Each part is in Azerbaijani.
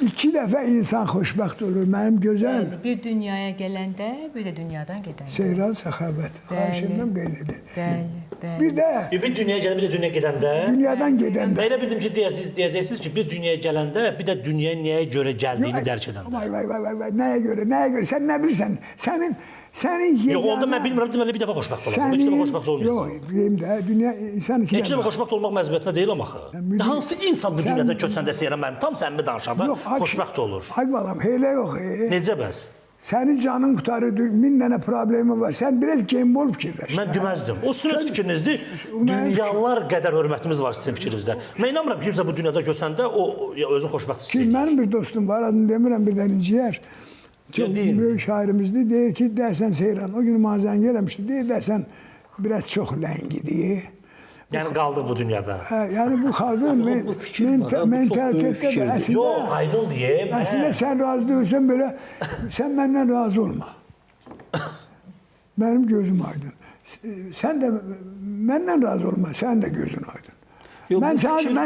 İki dəfə insan xoşbəxt olur. Mənim gözəl Bir dünyaya gələndə, bir də dünyadan gedəndə. Seyran Səxavət. Xahişimdən qeyd edin. Bəli, bəli. Bir də Bir dünyaya gələn, bir də dünyaya gedəndə. dünyadan gedəndə. Elə bildim ki, deyəcəksiniz ki, bir dünyaya gələndə, bir də dünyaya nəyə görə gəldiyini dərk edəndə. Vay, nəyə görə, nəyə görə? Sən nə bilirsən? Sənin Yox, onda mən bilmirəm, deməli bir dəfə xoşbəxt olasın. İki dəfə xoşbəxt olmayasın. Yox, deyim də, dünya insan iki İki dəfə xoşbəxt olmaq məcburiyyətinə deyil ama axı. Hansı insan bu dünyadan köçəndə seyran mənim tam səmimi danışanda xoşbəxt olur? Ay balam, elə yox. Necə bəs? Sənin canın qutarır, 1000 dənə problemi var. Sən biraz gembol fikirləş. Mən deməzdim. O sizin öz fikrinizdir. Dünyalar qədər hörmətimiz var sizin fikrinizdə. Mən inanmıram ki, kimsə bu dünyada köçəndə o özü xoşbəxt hiss edir. Mənim bir dostum var, adını demirəm, bir dənə ciyər. Çok büyük şairimizdir. Deyir ki, dersen Seyran, o gün mazən gələmişdi. Deyir, dersen biraz çox ləngidir. Yəni qaldıq bu dünyada. Yəni bu xalqın mentalitetdə də əslində... Yox, aydın deyim. Əslində sən razı deyilsən belə, sən məndən razı olma. Mənim gözüm aydın. Sən də məndən razı olma, sən də gözün aydın. Mən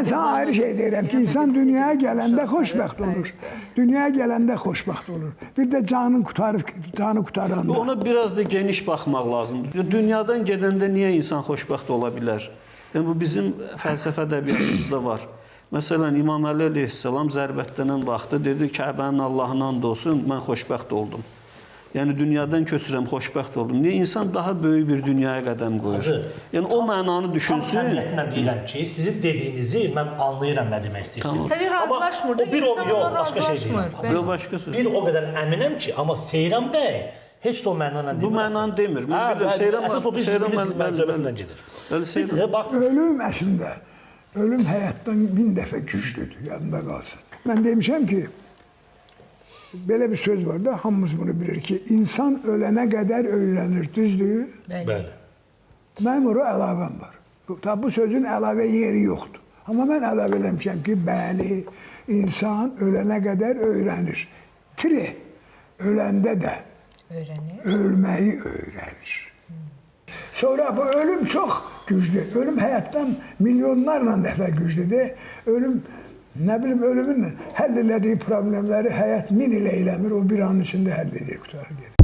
sana ayrı şey deyirəm ki, insan dünyaya gələndə xoşbəxt olur. Dünyaya gələndə xoşbəxt olur. Bir də canı qutaranda. Ona biraz da geniş baxmaq lazımdır. Dünyadan gedəndə niyə insan xoşbəxt ola bilər? Yəni, bu bizim fəlsəfə ədəbiyyatımızda var. Məsələn, İmam Əli əleyhissalam zərbətlənin vaxtı dedi, Kəbənin Allahına and olsun, mən xoşbəxt oldum. Yəni, dünyadan köçürəm, xoşbəxt oldum. Niyə insan daha böyük bir dünyaya qədəm qoyur? Yəni, o mənanı düşünsün. Tam səmiyyətlə deyirəm ki, sizin dediyinizi mən anlayıram nə demək istəyirsiniz. Sənin razılaşmır da, Yox, başqa şey deyirəm. Yox, başqa söz. Bir o qədər əminəm ki, amma Seyran bəy heç də o mənanla demir. Bu mənanı demir. Əsas odur ki, mən söhbətindən gedir. Biz sizə bax... Ölüm əslində, ölüm həyatdan 1000 dəfə güclüdür, yadında qalsın. Mən demişəm ki, belə bir söz var da, hamımız bunu bilir ki, insan ölənə qədər öyrənir, düzdür? Bəli. Mənim oraya əlavəm var. Bu sözün əlavə yeri yoxdur. Amma mən əlavə eləmişəm ki, bəli, insan ölənə qədər öyrənir. Öləndə də ölməyi öyrənir. Sonra bu ölüm çox güclü. Ölüm həyatdan milyonlarla dəfə güclüdür. Ölüm, nə bilim, ölümün həll elədiyi problemləri həyat 1000 ilə eləmir, o bir anın içində həll edir, qutarır gedir.